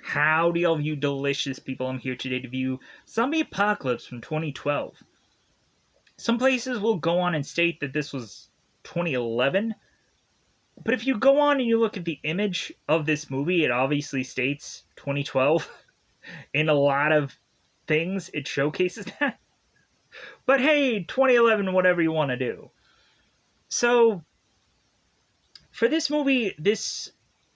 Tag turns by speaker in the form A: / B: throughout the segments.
A: Howdy, all of you delicious people. I'm here today to view Zombie Apocalypse from 2012. Some places will go on and state that this was 2011, but if you go on and you look at the image of this movie, it obviously states 2012. In a lot of things, it showcases that. But hey, 2011, whatever you want to do. So, for this movie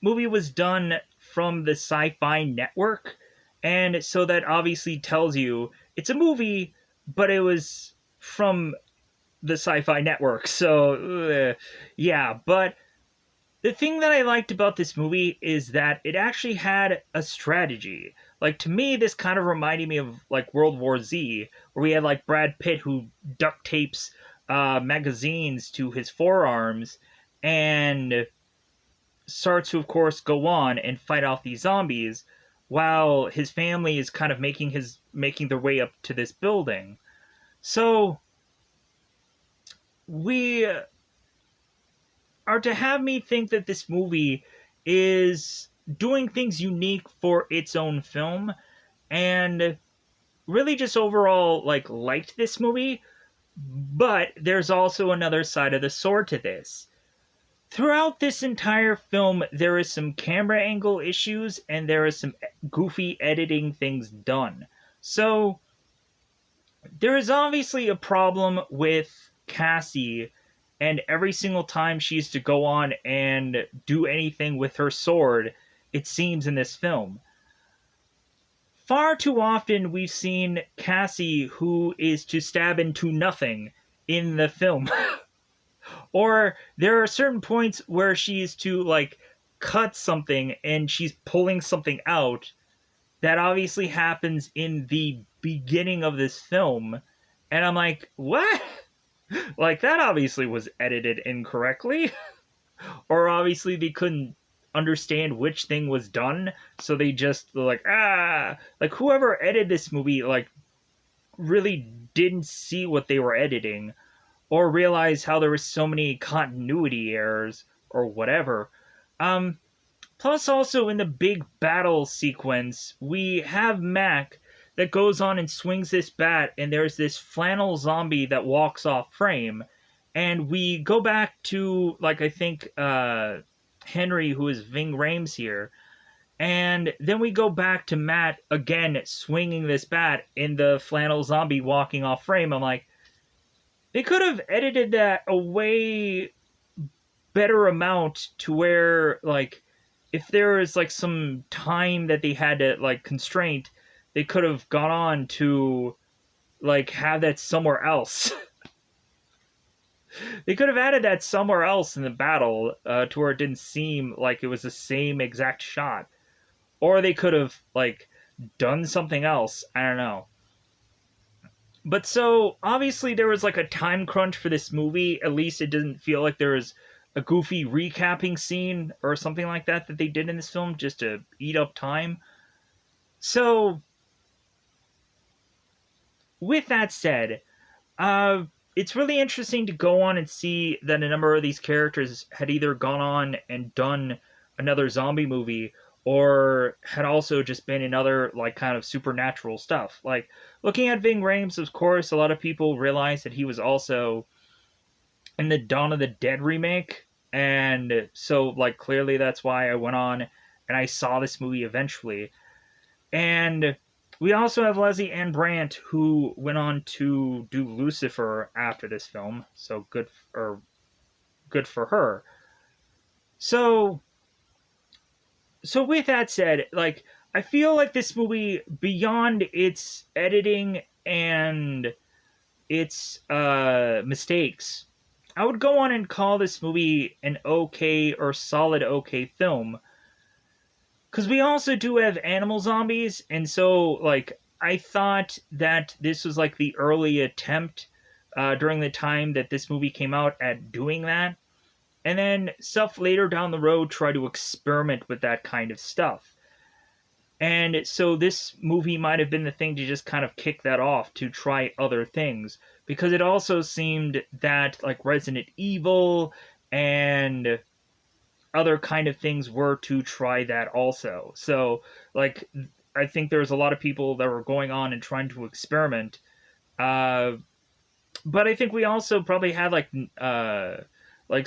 A: was done from the Sci-Fi Network, and so that obviously tells you it's a movie, but it was from the Sci-Fi Network. So, yeah, but the thing that I liked about this movie is that it actually had a strategy. Like, to me, this kind of reminded me of, like, World War Z, where we had, like, Brad Pitt who duct tapes magazines to his forearms and starts to, of course, go on and fight off these zombies while his family is kind of making their way up to this building. So we are to have me think that this movie is doing things unique for its own film, and really just overall liked this movie. But there's also another side of the sword to this. Throughout this entire film, there is some camera angle issues and there is some goofy editing things done. So, there is obviously a problem with Cassie, and every single time she used to go on and do anything with her sword, it seems in this film. Far too often we've seen Cassie who is to stab into nothing in the film. Or there are certain points where she's to cut something and she's pulling something out that obviously happens in the beginning of this film. And I'm like, what? Like, that obviously was edited incorrectly. Or obviously they couldn't understand which thing was done, so they just whoever edited this movie really didn't see what they were editing or realize how there were so many continuity errors or whatever. Plus, also in the big battle sequence, we have Mac that goes on and swings this bat, and there's this flannel zombie that walks off frame. And we go back to, I think, Henry, who is Ving Rhames here. And then we go back to Matt again swinging this bat in the flannel zombie walking off frame. I'm like, they could have edited that a way better amount to where, if there was, some time that they had to, constraint, they could have gone on to, have that somewhere else. They could have added that somewhere else in the battle to where it didn't seem like it was the same exact shot. Or they could have, done something else. I don't know. But so, obviously there was, a time crunch for this movie. At least it didn't feel like there was a goofy recapping scene or something like that they did in this film just to eat up time. So, with that said, it's really interesting to go on and see that a number of these characters had either gone on and done another zombie movie or had also just been in other, kind of supernatural stuff. Looking at Ving Rhames, of course, a lot of people realized that he was also in the Dawn of the Dead remake, and so, clearly that's why I went on and I saw this movie eventually. And we also have Lesley-Ann Brandt, who went on to do Lucifer after this film, so good for her. So with that said, I feel like this movie, beyond its editing and its mistakes, I would go on and call this movie an okay or solid okay film. Because we also do have animal zombies, and so, I thought that this was, the early attempt during the time that this movie came out at doing that. And then stuff later down the road try to experiment with that kind of stuff. And so this movie might have been the thing to just kind of kick that off, to try other things. Because it also seemed that, Resident Evil and other kind of things were to try that also. So, like, I think there's a lot of people that were going on and trying to experiment. Uh, but I think we also probably had like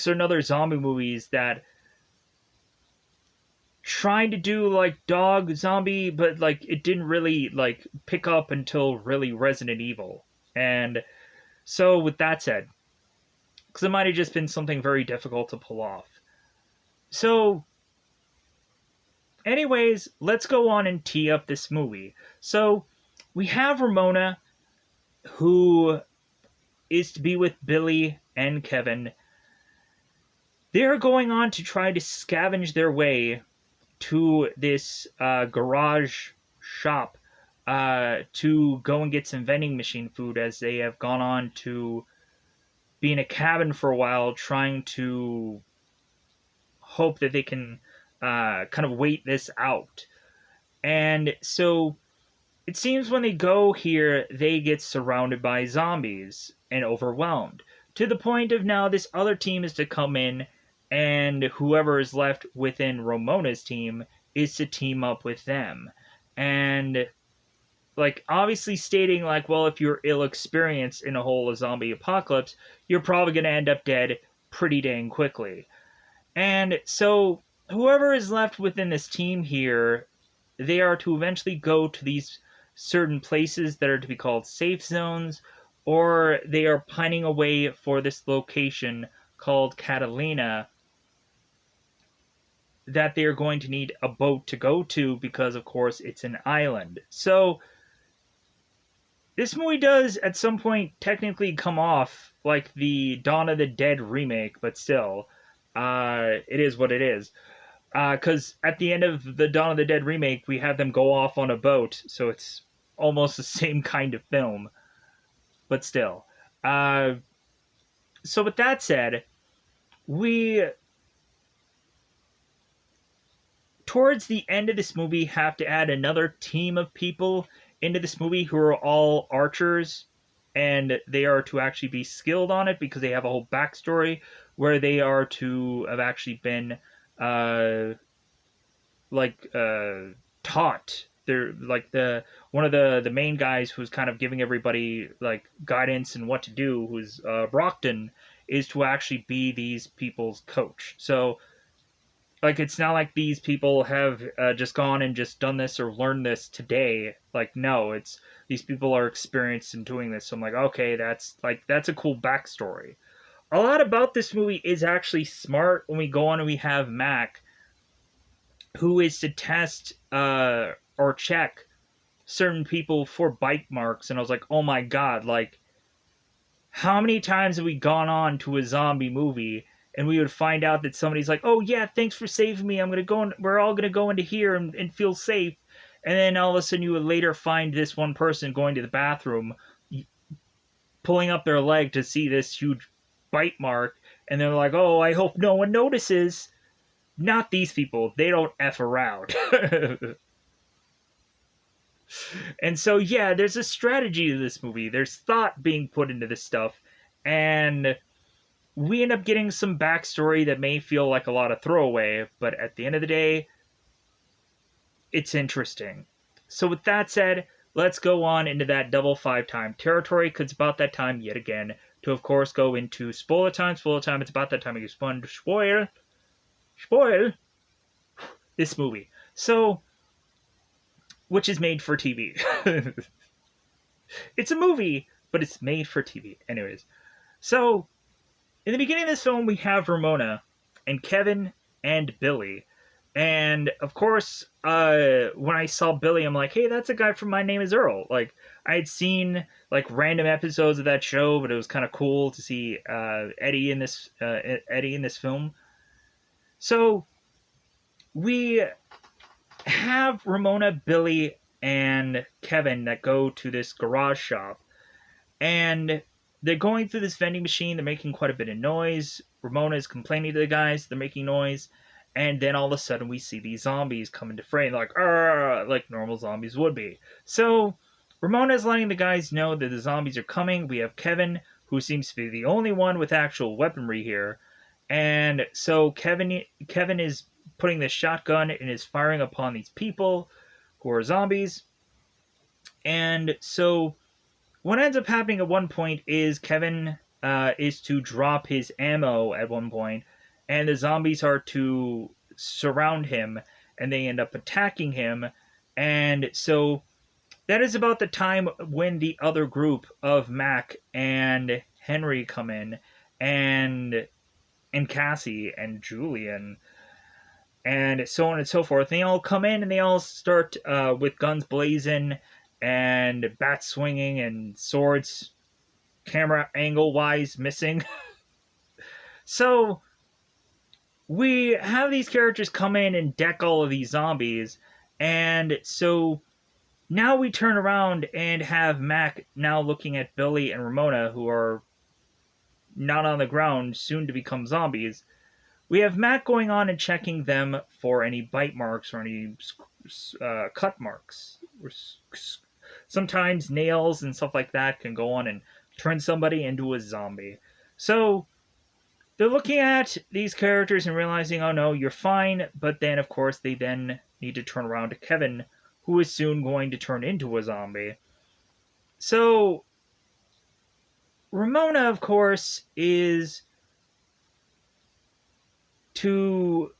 A: certain other zombie movies that trying to do like dog zombie, but like it didn't really like pick up until really Resident Evil. And so with that said, because it might have just been something very difficult to pull off. So anyways, let's go on and tee up this movie. So we have Ramona, who is to be with Billy and Kevin. They're going on to try to scavenge their way to this garage shop to go and get some vending machine food, as they have gone on to be in a cabin for a while trying to hope that they can kind of wait this out. And so it seems when they go here, they get surrounded by zombies and overwhelmed. To the point of now this other team is to come in, and whoever is left within Ramona's team is to team up with them. And, like, obviously stating, like, well, if you're ill experienced in a whole zombie apocalypse, you're probably going to end up dead pretty dang quickly. And so, whoever is left within this team here, they are to eventually go to these certain places that are to be called safe zones, or they are pining away for this location called Catalina that they are going to need a boat to go to because, of course, it's an island. So, this movie does at some point technically come off like the Dawn of the Dead remake, but still, it is what it is. Because at the end of the Dawn of the Dead remake, we have them go off on a boat, so it's almost the same kind of film, but still. So with that said, we, towards the end of this movie, have to add another team of people into this movie who are all archers, and they are to actually be skilled on it because they have a whole backstory where they are to have actually been taught. They're like one of the main guys who's kind of giving everybody like guidance and what to do, who's Brockton, is to actually be these people's coach. So like it's not like these people have just gone and just done this or learned this today. Like no, it's these people are experienced in doing this. So I'm like, okay, that's a cool backstory. A lot about this movie is actually smart when we go on and we have Mac, who is to test or check certain people for bite marks. And I was like, oh my god, like, how many times have we gone on to a zombie movie and we would find out that somebody's like, oh yeah, thanks for saving me, I'm gonna go we're all gonna go into here and feel safe. And then all of a sudden you would later find this one person going to the bathroom, pulling up their leg to see this huge bite mark, and they're like, oh, I hope no one notices. Not these people. They don't F around. And so, yeah, there's a strategy to this movie. There's thought being put into this stuff. And we end up getting some backstory that may feel like a lot of throwaway, but at the end of the day, it's interesting. So with that said, let's go on into that double 5-time territory, because it's about that time yet again to, of course, go into spoiler time. Spoiler time, it's about that time you spoil this movie. So, which is made for TV. It's a movie, but it's made for TV. Anyways, so in the beginning of this film, we have Ramona and Kevin and Billy. And of course, when I saw Billy, I'm like, hey, that's a guy from My Name is Earl. Like, I had seen like random episodes of that show, but it was kind of cool to see Eddie in this film. So we have Ramona, Billy, and Kevin that go to this garage shop, and they're going through this vending machine. They're making quite a bit of noise. Ramona is complaining to the guys. They're making noise. And then all of a sudden we see these zombies come into frame, like, "Arr!" Like normal zombies would be. So Ramona is letting the guys know that the zombies are coming. We have Kevin, who seems to be the only one with actual weaponry here. And so Kevin is putting the shotgun and is firing upon these people who are zombies. And so what ends up happening at one point is Kevin is to drop his ammo at one point, and the zombies are to surround him, and they end up attacking him. And so that is about the time when the other group of Mac and Henry come in, and Cassie and Julian, and so on and so forth. And they all come in and they all start with guns blazing and bats swinging and swords camera angle wise missing. So we have these characters come in and deck all of these zombies, and so now we turn around and have Mac now looking at Billy and Ramona, who are not on the ground, soon to become zombies. We have Mac going on and checking them for any bite marks or any cut marks. Sometimes nails and stuff like that can go on and turn somebody into a zombie. So they're looking at these characters and realizing, oh no, you're fine. But then, of course, they then need to turn around to Kevin, who is soon going to turn into a zombie. So Ramona, of course, is to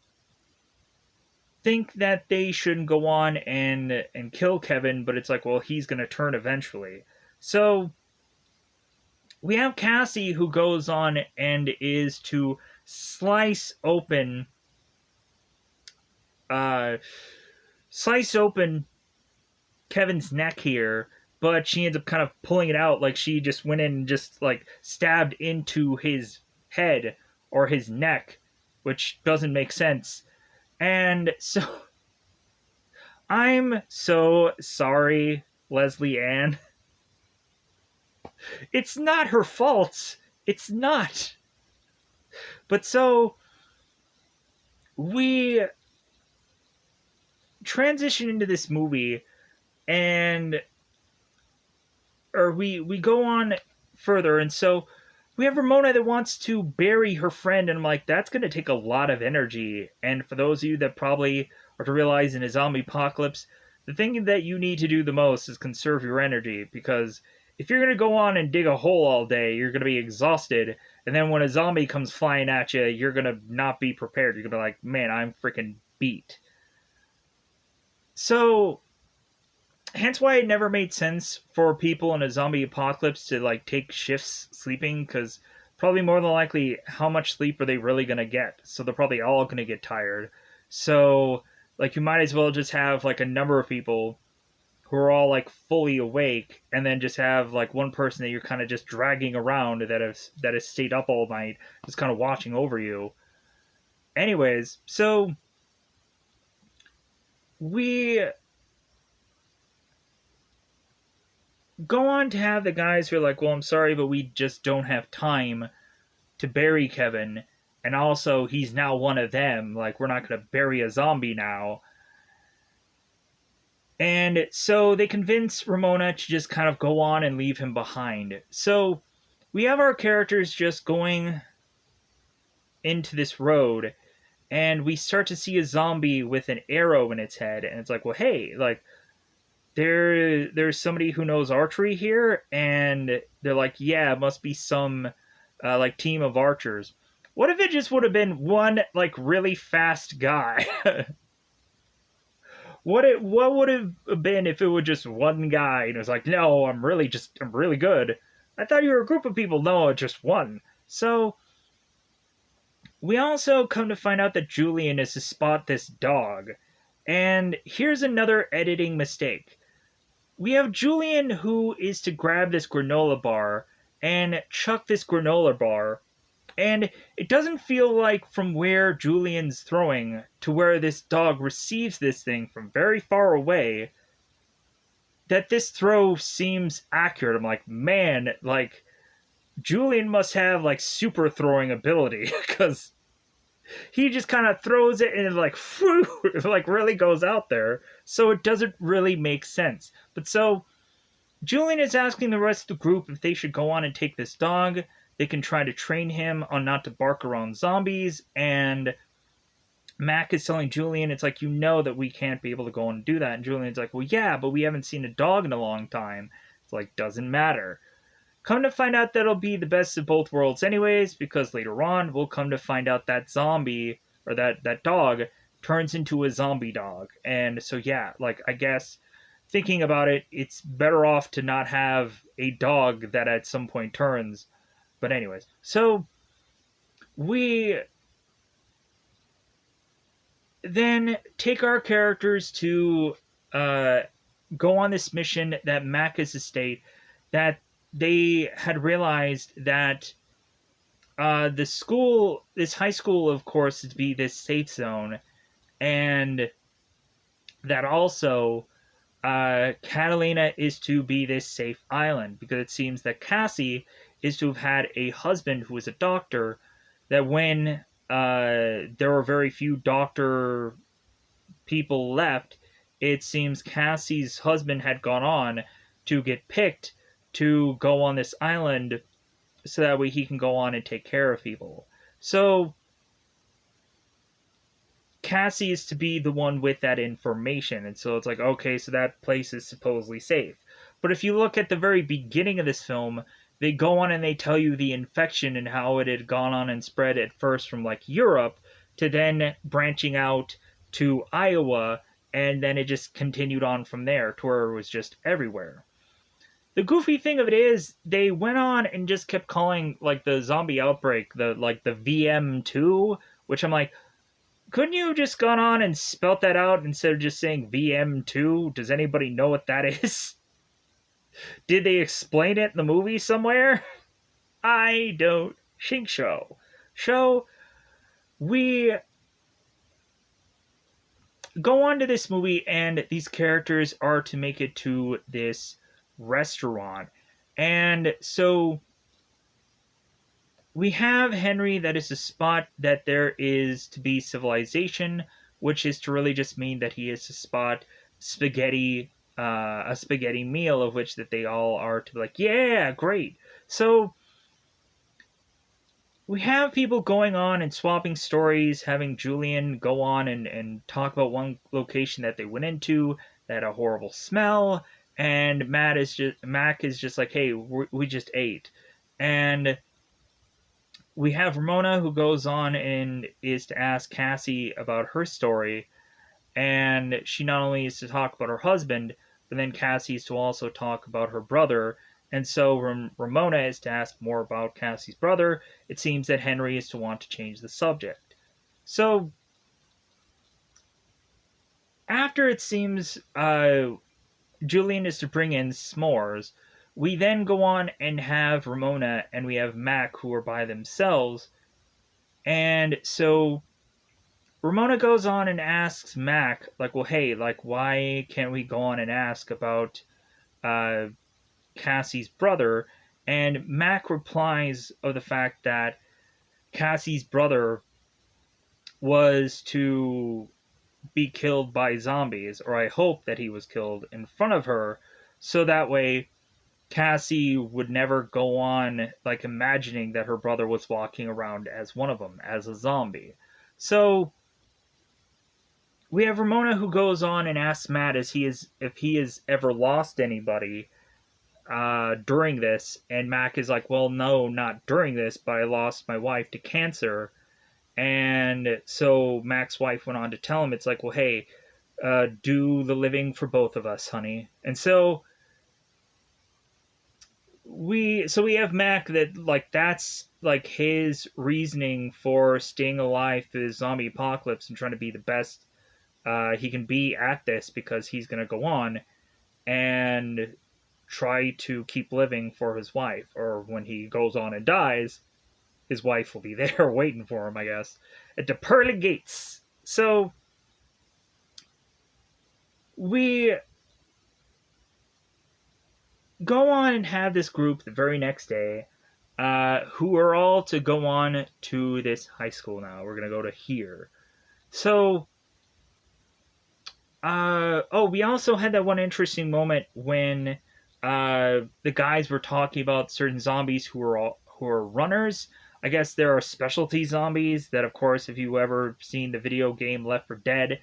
A: think that they shouldn't go on and kill Kevin, but it's like, well, he's going to turn eventually. So we have Cassie, who goes on and is to slice open Kevin's neck here, but she ends up kind of pulling it out, like she just went in and just like stabbed into his head or his neck, which doesn't make sense. And so I'm so sorry, Lesley-Ann. It's not her fault. It's not. But so we transition into this movie, and we go on further, and so we have Ramona that wants to bury her friend, and I'm like, that's going to take a lot of energy. And for those of you that probably are to realize in a zombie apocalypse, the thing that you need to do the most is conserve your energy, because if you're going to go on and dig a hole all day, you're going to be exhausted, and then when a zombie comes flying at you, you're going to not be prepared. You're going to be like, man, I'm freaking beat. So hence why it never made sense for people in a zombie apocalypse to like take shifts sleeping, because probably more than likely, how much sleep are they really going to get? So they're probably all going to get tired. So like you might as well just have like a number of people who are all like fully awake, and then just have like one person that you're kind of just dragging around that has stayed up all night, just kind of watching over you. Anyways, so we go on to have the guys who are like, well, I'm sorry, but we just don't have time to bury Kevin. And also, he's now one of them. Like, we're not going to bury a zombie now. And so they convince Ramona to just kind of go on and leave him behind. So we have our characters just going into this road, and we start to see a zombie with an arrow in its head. And it's like, well, hey, like, there's somebody who knows archery here, and they're like, yeah, it must be some like team of archers. What if it just would have been one like really fast guy? What would have been if it was just one guy and it was like, no, I'm really good. I thought you were a group of people. No, just one. So we also come to find out that Julian is to spot this dog. And here's another editing mistake. We have Julian who is to grab this granola bar and chuck this granola bar, and it doesn't feel like from where Julian's throwing to where this dog receives this thing from very far away that this throw seems accurate. I'm like, man, like Julian must have like super throwing ability, because he just kind of throws it and like, whew, it like really goes out there. So it doesn't really make sense. But so Julian is asking the rest of the group if they should go on and take this dog. they can try to train him on not to bark around zombies. And Mac is telling Julian, it's like, you know that we can't be able to go and do that. And Julian's like, well, yeah, but we haven't seen a dog in a long time. It's like, doesn't matter. Come to find out that'll be the best of both worlds anyways, because later on we'll come to find out that zombie, or that dog, turns into a zombie dog. And so yeah, like, I guess thinking about it, it's better off to not have a dog that at some point turns. But anyways, so we then take our characters to uh, go on this mission that Mac's estate, that they had realized that this high school, of course, is to be this safe zone, and that also Catalina is to be this safe island, because it seems that Cassie is to have had a husband who was a doctor, that when there were very few doctor people left, it seems Cassie's husband had gone on to get picked to go on this island so that way he can go on and take care of people. So Cassie is to be the one with that information, and so it's like, okay, so that place is supposedly safe. But if you look at the very beginning of this film, they go on and they tell you the infection and how it had gone on and spread at first from like Europe to then branching out to Iowa, and then it just continued on from there to where it was just everywhere. The goofy thing of it is they went on and just kept calling like the zombie outbreak the VM2, which I'm like, couldn't you have just gone on and spelt that out instead of just saying VM2? Does anybody know what that is? Did they explain it in the movie somewhere? I don't think so. So we go on to this movie, and these characters are to make it to this restaurant. And so we have Henry, that is a spot that there is to be civilization, which is to really just mean that he is to spot spaghetti, a spaghetti meal, of which that they all are to be like, yeah, great. So we have people going on and swapping stories, having Julian go on and talk about one location that they went into that had a horrible smell, and Mac is just like, hey, we just ate. And we have Ramona, who goes on and is to ask Cassie about her story, and she not only is to talk about her husband, but then Cassie is to also talk about her brother. And so Ramona is to ask more about Cassie's brother. It seems that Henry is to want to change the subject. So after it seems Julian is to bring in s'mores, we then go on and have Ramona and we have Mac, who are by themselves. And so Ramona goes on and asks Mac, like, well, hey, like, why can't we go on and ask about Cassie's brother? And Mac replies of the fact that Cassie's brother was to be killed by zombies, or I hope that he was killed in front of her, so that way Cassie would never go on like imagining that her brother was walking around as one of them, as a zombie. So we have Ramona, who goes on and asks Matt if he has ever lost anybody during this, and Mac is like, well, no, not during this, but I lost my wife to cancer. And so Mac's wife went on to tell him, it's like, well, hey, do the living for both of us, honey. And so we have Mac, that like that's like his reasoning for staying alive through the zombie apocalypse and trying to be the best he can be at this, because he's going to go on and try to keep living for his wife, or when he goes on and dies, his wife will be there waiting for him, I guess, at the pearly gates. So we go on and have this group the very next day, who are all to go on to this high school now. We're going to go to here. So we also had that one interesting moment when the guys were talking about certain zombies who who are runners. I guess there are specialty zombies that, of course, if you ever seen the video game Left 4 Dead,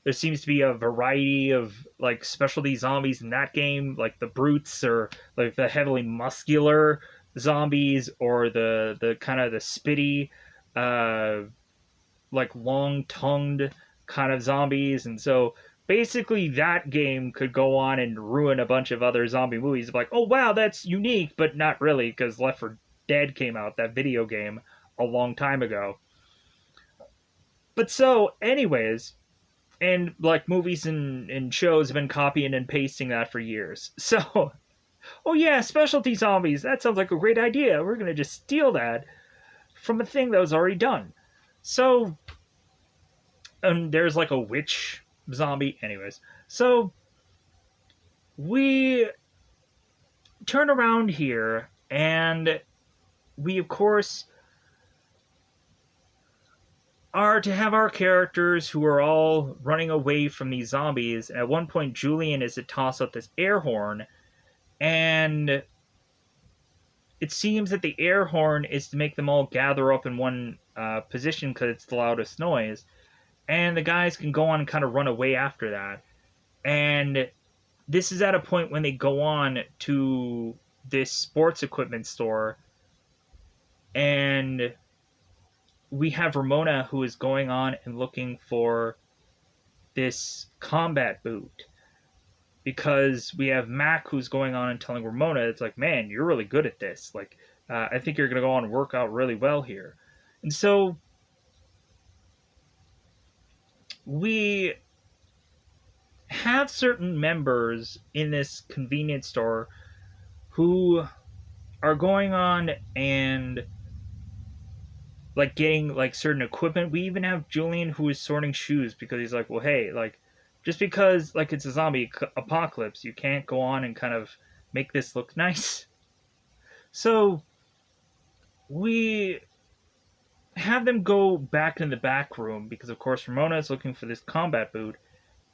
A: there seems to be a variety of like specialty zombies in that game, like the brutes or like the heavily muscular zombies or the kind of the spitty, uh, like long tongued kind of zombies. And so basically that game could go on and ruin a bunch of other zombie movies. Like, oh wow, that's unique, but not really, because Left 4 Dead came out, that video game, a long time ago. But so, anyways, and like movies and shows have been copying and pasting that for years. So, oh yeah, specialty zombies. That sounds like a great idea. We're gonna just steal that from a thing that was already done. So, there's like a witch zombie. Anyways, so we turn around here, and we of course are to have our characters who are all running away from these zombies. At one point, Julian is to toss up this air horn, and it seems that the air horn is to make them all gather up in one position because it's the loudest noise. And the guys can go on and kind of run away after that. And this is at a point when they go on to this sports equipment store, and we have Ramona who is going on and looking for this combat boot, because we have Mac who's going on and telling Ramona, it's like, man, you're really good at this. Like, I think you're going to go on and work out really well here. And so we have certain members in this convenience store who are going on and like getting like certain equipment. We even have Julian who is sorting shoes because he's like, well, hey, like just because like it's a zombie apocalypse, you can't go on and kind of make this look nice. So we have them go back in the back room because of course Ramona is looking for this combat boot,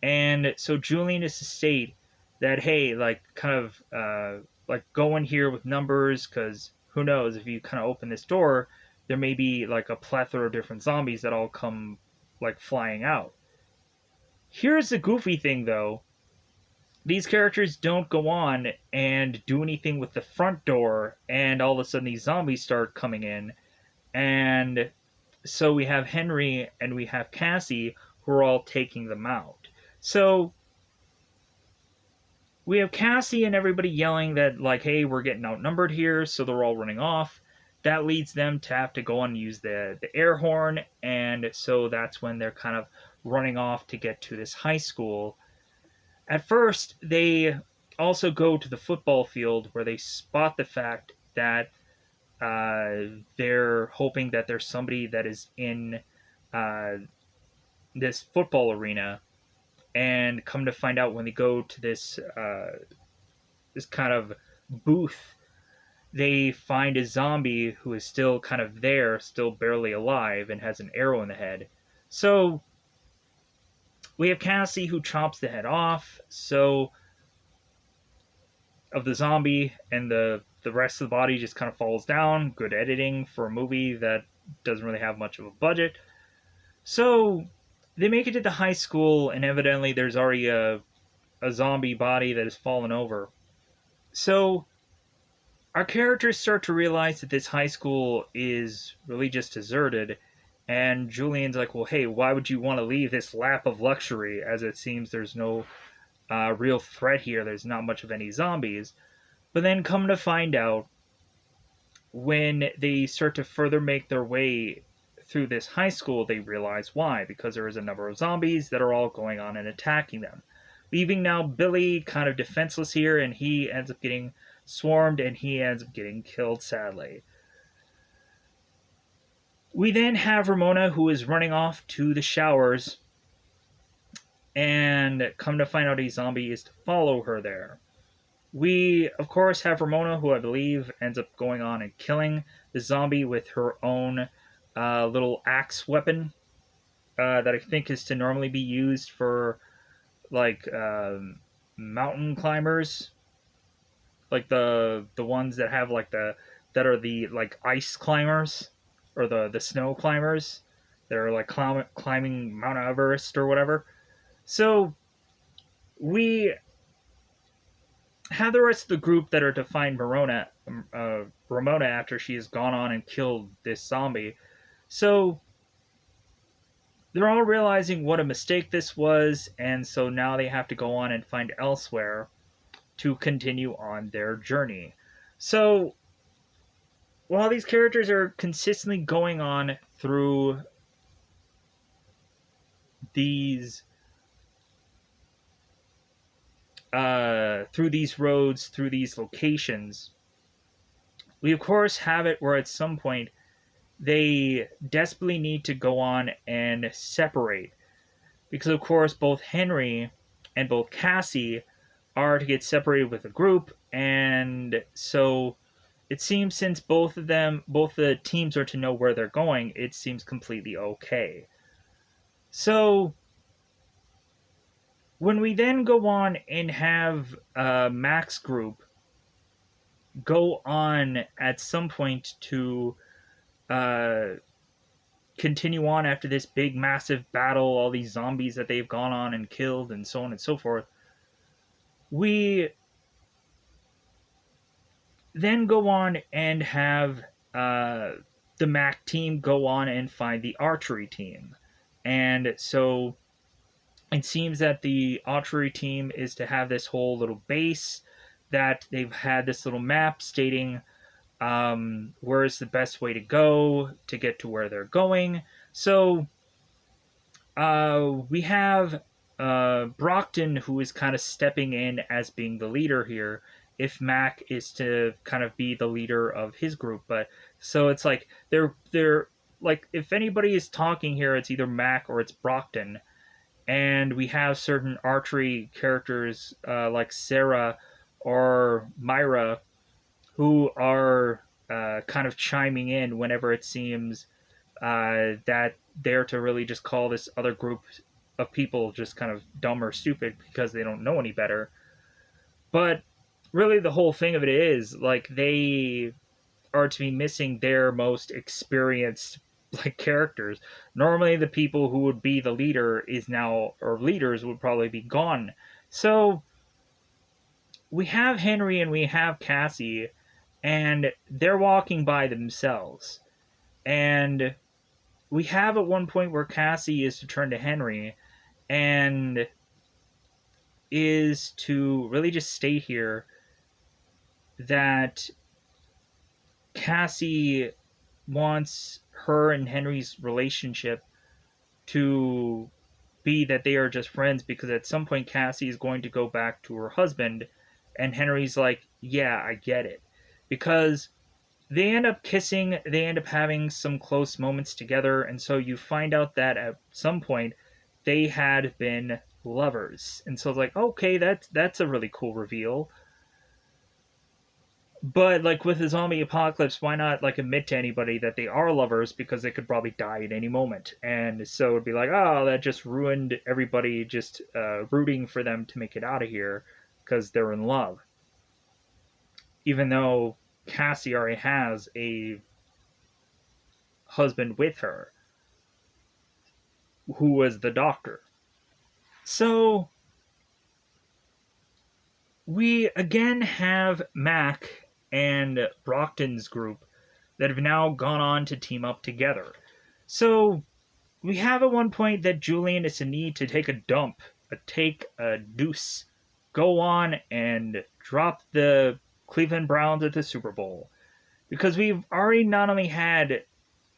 A: and so Julian is to state that, hey, like kind of like go in here with numbers, because who knows, if you kind of open this door, there may be like a plethora of different zombies that all come like flying out. Here's the goofy thing though. These characters don't go on and do anything with the front door, and all of a sudden these zombies start coming in. And so we have Henry and we have Cassie who are all taking them out. So we have Cassie and everybody yelling that, like, hey, we're getting outnumbered here, so they're all running off. That leads them to have to go and use the air horn, and so that's when they're kind of running off to get to this high school. At first, they also go to the football field where they spot the fact that they're hoping that there's somebody that is in this football arena, and come to find out when they go to this this kind of booth, they find a zombie who is still kind of there, still barely alive, and has an arrow in the head. So we have Cassie who chops the head off so of the zombie, and the rest of the body just kind of falls down. Good editing for a movie that doesn't really have much of a budget. So they make it to the high school, and evidently there's already a zombie body that has fallen over. So our characters start to realize that this high school is really just deserted, and Julian's like, well, hey, why would you want to leave this lap of luxury, as it seems there's no real threat here, there's not much of any zombies. But then come to find out, when they start to further make their way through this high school, they realize why, because there is a number of zombies that are all going on and attacking them, leaving now Billy kind of defenseless here, and he ends up getting swarmed, and he ends up getting killed, sadly. We then have Ramona, who is running off to the showers, and come to find out a zombie is to follow her there. We, of course, have Ramona, who I believe ends up going on and killing the zombie with her own little axe weapon that I think is to normally be used for, like, mountain climbers. Like the ones that have, like, the that are the like ice climbers or the snow climbers that are like climbing Mount Everest or whatever. So we have the rest of the group that are to find Ramona after she has gone on and killed this zombie. So they're all realizing what a mistake this was, and so now they have to go on and find elsewhere to continue on their journey. So while these characters are consistently going on these through these roads, through these locations, we of course have it where at some point they desperately need to go on and separate because of course both Henry and both Cassie are to get separated with a group, and so it seems since both the teams are to know where they're going, it seems completely okay. So when we then go on and have Mac's group go on at some point to uh, continue on after this big massive battle, all these zombies that they've gone on and killed, and so on and so forth, we then go on and have the Mac team go on and find the archery team. And so it seems that the archery team is to have this whole little base that they've had this little map stating where is the best way to go to get to where they're going. So we have Brockton, who is kind of stepping in as being the leader here, if Mac is to kind of be the leader of his group. But so it's like they're like if anybody is talking here, it's either Mac or it's Brockton. And we have certain archery characters like Sarah or Myra who are kind of chiming in whenever it seems that they're to really just call this other group of people just kind of dumb or stupid because they don't know any better. But really, the whole thing of it is like they are to be missing their most experienced like characters. Normally, the people who would be the leader is now, or leaders would probably be gone. So we have Henry and we have Cassie, and they're walking by themselves. And we have at one point where Cassie is to turn to Henry and is to really just state here that Cassie wants her and Henry's relationship to be that they are just friends because at some point Cassie is going to go back to her husband, and Henry's like, yeah, I get it. Because they end up kissing, they end up having some close moments together, and so you find out that at some point they had been lovers. And so it's like, okay, that's a really cool reveal. But like with the zombie apocalypse, why not like admit to anybody that they are lovers because they could probably die at any moment? And so it'd be like, oh, that just ruined everybody just rooting for them to make it out of here because they're in love. Even though Cassie already has a husband with her who was the doctor. So we again have Mac and Brockton's group that have now gone on to team up together. So we have at one point that Julian is in need to take a dump, take a deuce, go on and drop the Cleveland Browns at the Super Bowl. Because we've already not only had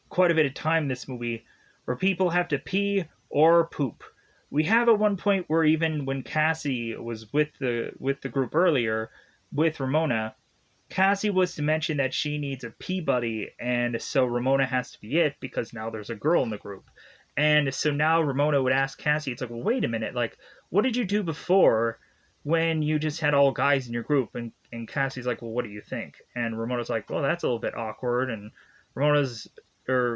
A: quite a bit of time in this movie where people have to pee or poop. We have at one point where even when Cassie was with the group earlier, with Ramona, Cassie was to mention that she needs a pee buddy, and so Ramona has to be it because now there's a girl in the group. And so now Ramona would ask Cassie, it's like, well, wait a minute, like, what did you do before when you just had all guys in your group? And Cassie's like, well, what do you think? And Ramona's like, well, that's a little bit awkward. And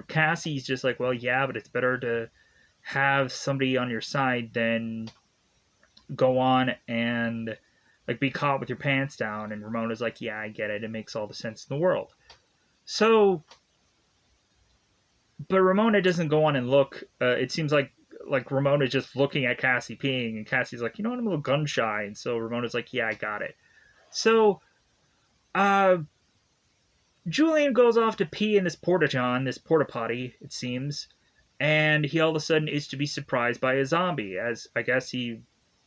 A: Cassie's just like, well, yeah, but it's better to have somebody on your side than go on and like be caught with your pants down. And Ramona's like, yeah, I get it. It makes all the sense in the world. So, but Ramona doesn't go on and look. It seems like Ramona's just looking at Cassie peeing, and Cassie's like, you know what, I'm a little gun shy, and so Ramona's like, yeah, I got it. So, uh, Julian goes off to pee in this porta john, this porta potty, it seems, and he all of a sudden is to be surprised by a zombie, as I guess he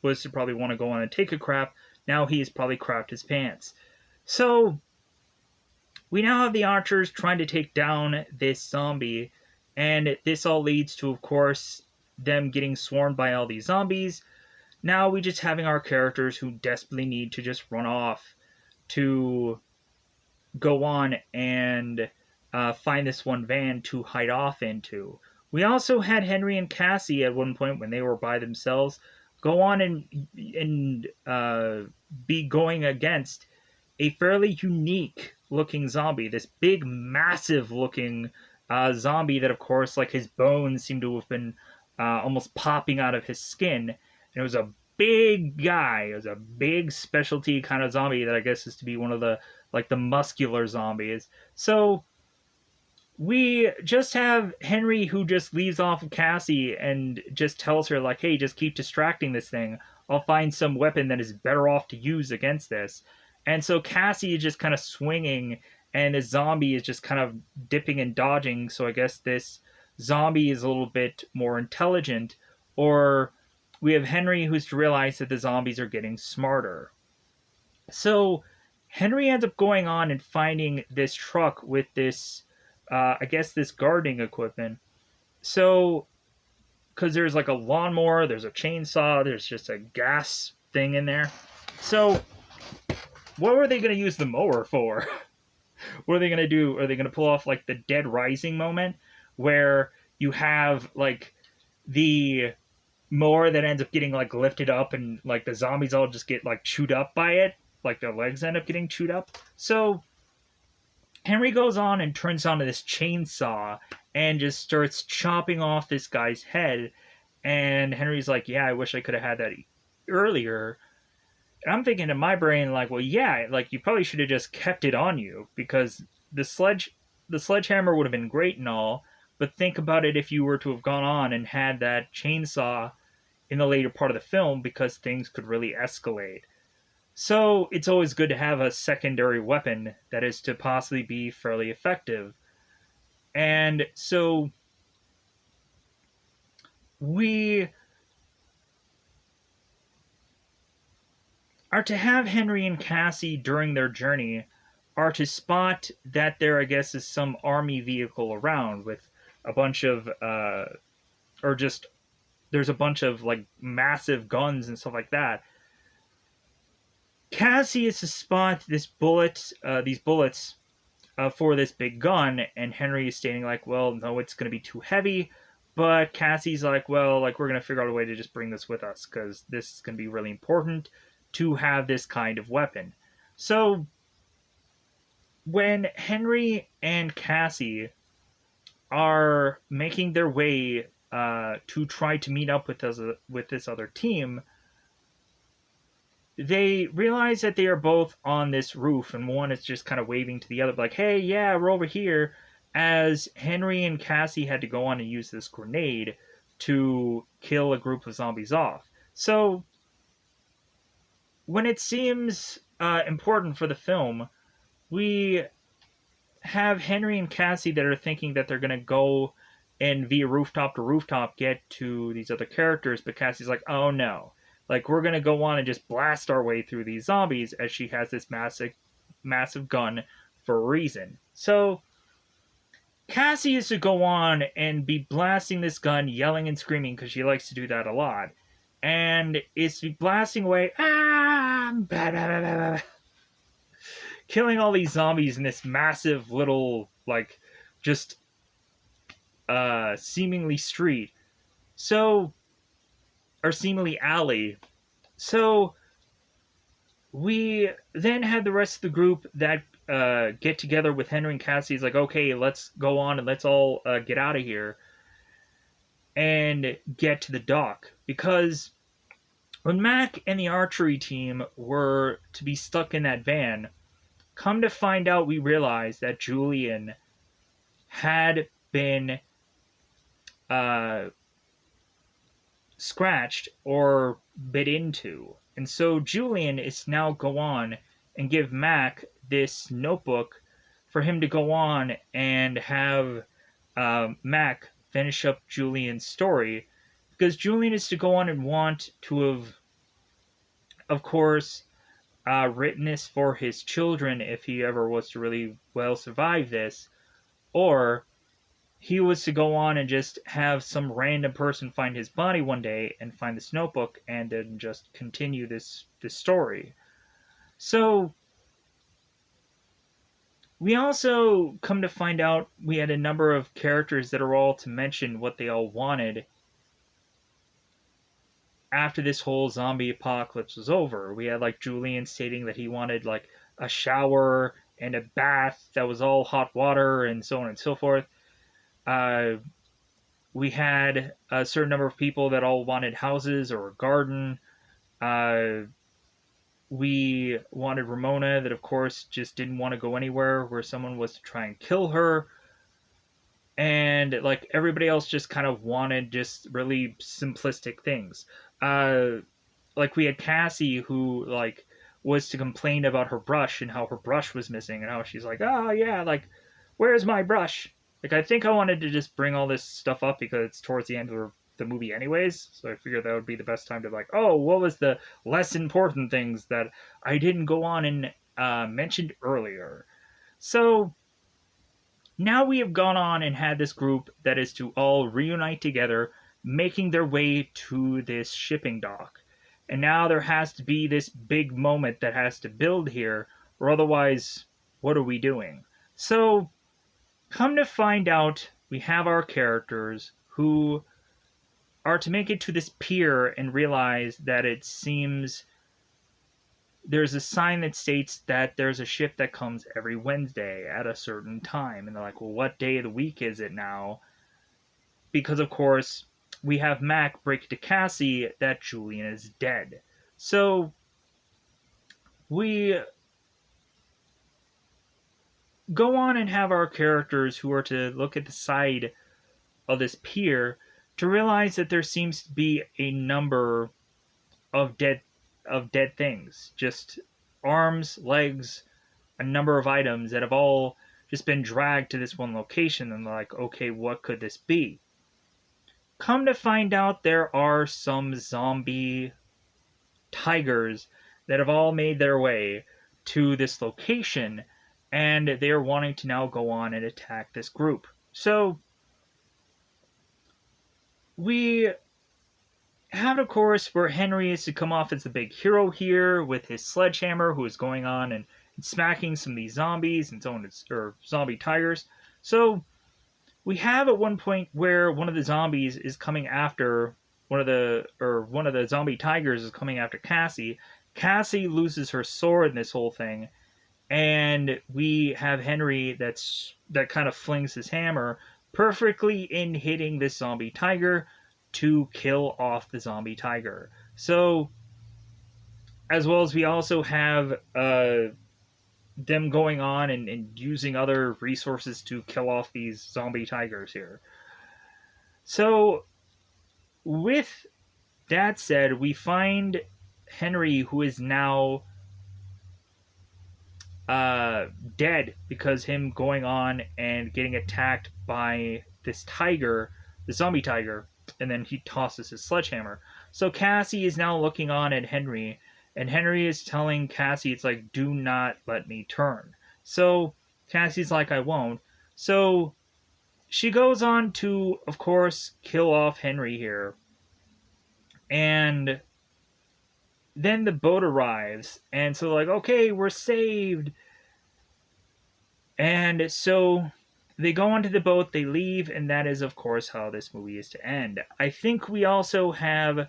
A: was to probably want to go on and take a crap. Now he's probably crapped his pants. So we now have the archers trying to take down this zombie, and this all leads to, of course, them getting swarmed by all these zombies. Now we just having our characters who desperately need to just run off to go on and find this one van to hide off into. We also had Henry and Cassie at one point when they were by themselves go on and be going against a fairly unique looking zombie. This big, massive looking zombie that, of course, like his bones seem to have been almost popping out of his skin. And it was a big guy. It was a big specialty kind of zombie that I guess is to be one of the like the muscular zombies. So we just have Henry who just leaves off of Cassie and just tells her like, hey, just keep distracting this thing. I'll find some weapon that is better off to use against this. And so Cassie is just kind of swinging, and the zombie is just kind of dipping and dodging. So I guess this zombie is a little bit more intelligent. Or we have Henry who's to realize that the zombies are getting smarter. So Henry ends up going on and finding this truck with this, I guess, this gardening equipment. So, because there's like a lawnmower, there's a chainsaw, there's just a gas thing in there. So, what were they going to use the mower for? What are they going to do? Are they going to pull off like the Dead Rising moment where you have like the mower that ends up getting like lifted up and like the zombies all just get like chewed up by it? Like their legs end up getting chewed up. So Henry goes on and turns on this chainsaw and just starts chopping off this guy's head. And Henry's like, yeah, I wish I could have had that earlier. And I'm thinking in my brain, like, well, yeah, like you probably should have just kept it on you because the sledgehammer would have been great and all. But think about it if you were to have gone on and had that chainsaw in the later part of the film because things could really escalate. So it's always good to have a secondary weapon that is to possibly be fairly effective. And so we are to have Henry and Cassie during their journey are to spot that there, I guess, is some army vehicle around with a bunch of, or just, there's a bunch of like massive guns and stuff like that. Cassie is to spot these bullets for this big gun, and Henry is stating like, well, no, it's going to be too heavy. But Cassie's like, well, like we're going to figure out a way to just bring this with us because this is going to be really important to have this kind of weapon. So when Henry and Cassie are making their way to try to meet up with this other team, they realize that they are both on this roof, and one is just kind of waving to the other, like, hey, yeah, we're over here, as Henry and Cassie had to go on and use this grenade to kill a group of zombies off. So, when it seems important for the film, we have Henry and Cassie that are thinking that they're going to go and via rooftop to rooftop get to these other characters, but Cassie's like, oh no. Like, we're going to go on and just blast our way through these zombies as she has this massive gun for a reason. So, Cassie is to go on and be blasting this gun, yelling and screaming, because she likes to do that a lot. And is to be blasting away, killing all these zombies in this massive little, like, just, seemingly street. So, or seemingly alley. So we then had the rest of the group that get together with Henry and Cassie. It's like, okay, let's go on and let's all get out of here and get to the dock. Because when Mac and the archery team were to be stuck in that van, come to find out, we realize that Julian had been uh, scratched or bit into. And so Julian is now go on and give Mac this notebook for him to go on and have Mac finish up Julian's story, because Julian is to go on and want to have, of course, written this for his children if he ever was to really well survive this, or he was to go on and just have some random person find his body one day and find this notebook and then just continue this story. So we also come to find out we had a number of characters that are all to mention what they all wanted after this whole zombie apocalypse was over. We had like Julian stating that he wanted like a shower and a bath that was all hot water and so on and so forth. We had a certain number of people that all wanted houses or a garden. We wanted Ramona, that of course just didn't want to go anywhere where someone was to try and kill her. And like everybody else just kind of wanted just really simplistic things. Like we had Cassie, who like was to complain about her brush and how her brush was missing and how she's like, oh yeah, like where's my brush? Like I think I wanted to just bring all this stuff up because it's towards the end of the movie anyways, so I figured that would be the best time to like, oh, what was the less important things that I didn't go on and mentioned earlier. So now we have gone on and had this group that is to all reunite together, making their way to this shipping dock. And now there has to be this big moment that has to build here, or otherwise, what are we doing? So, come to find out, we have our characters who are to make it to this pier and realize that it seems there's a sign that states that there's a ship that comes every Wednesday at a certain time. And they're like, well, what day of the week is it now? Because, of course, we have Mac break to Cassie that Julian is dead. So, we go on and have our characters who are to look at the side of this pier to realize that there seems to be a number of dead things, just arms, legs, a number of items that have all just been dragged to this one location, and they're like, okay, what could this be? Come to find out, there are some zombie tigers that have all made their way to this location, and they are wanting to now go on and attack this group. So we have, of course, where Henry is to come off as the big hero here with his sledgehammer, who is going on and smacking some of these zombies and so on, or zombie tigers. So we have at one point where one of the zombies is coming after one of the zombie tigers is coming after Cassie. Cassie loses her sword in this whole thing, and we have Henry that kind of flings his hammer perfectly in hitting this zombie tiger to kill off the zombie tiger. So, as well as we also have them going on and using other resources to kill off these zombie tigers here. So, with that said, we find Henry, who is now dead because him going on and getting attacked by this tiger, the zombie tiger, and then he tosses his sledgehammer. So Cassie is now looking on at Henry, and Henry is telling Cassie, it's like, do not let me turn. So Cassie's like, I won't. So she goes on to, of course, kill off Henry here. And then the boat arrives, and so like, okay, we're saved. And so they go onto the boat, they leave, and that is, of course, how this movie is to end. I think we also have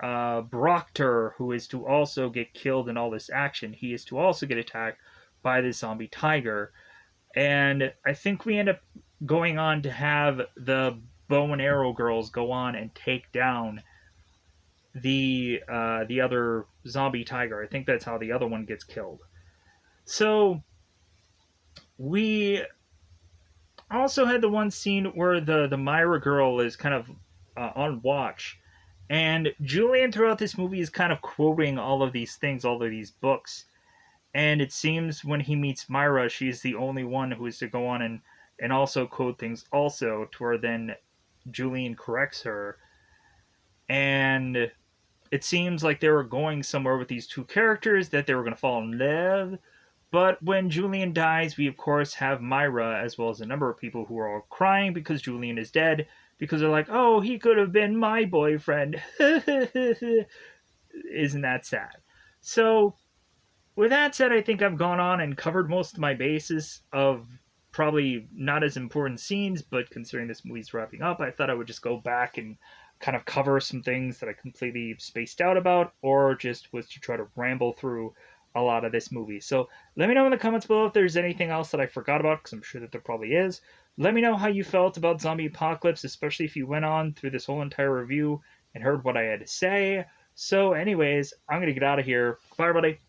A: Brockter, who is to also get killed in all this action. He is to also get attacked by the zombie tiger. And I think we end up going on to have the bow and arrow girls go on and take down the other zombie tiger. I think that's how the other one gets killed. So we also had the one scene where the Myra girl is kind of on watch, and Julian throughout this movie is kind of quoting all of these things, all of these books. And it seems when he meets Myra, she's the only one who is to go on and also quote things also, to where then Julian corrects her. And it seems like they were going somewhere with these two characters, that they were going to fall in love. But when Julian dies, we of course have Myra, as well as a number of people who are all crying because Julian is dead, because they're like, oh, he could have been my boyfriend. Isn't that sad? So, with that said, I think I've gone on and covered most of my bases of probably not as important scenes, but considering this movie's wrapping up, I thought I would just go back and kind of cover some things that I completely spaced out about, or just was to try to ramble through a lot of this movie. So let me know in the comments below if there's anything else that I forgot about, because I'm sure that there probably is. Let me know how you felt about Zombie Apocalypse, especially if you went on through this whole entire review and heard what I had to say. So, anyways, I'm going to get out of here. Bye, everybody.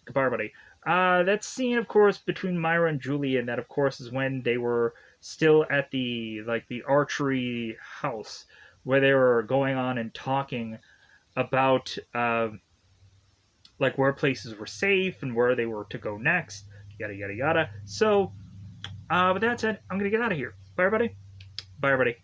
A: Goodbye, everybody. That scene, of course, between Myra and Julie, and that, of course, is when they were still at the archery house, where they were going on and talking about where places were safe and where they were to go next, yada yada yada. So, with that said, I'm gonna get out of here. Bye, everybody. Bye, everybody.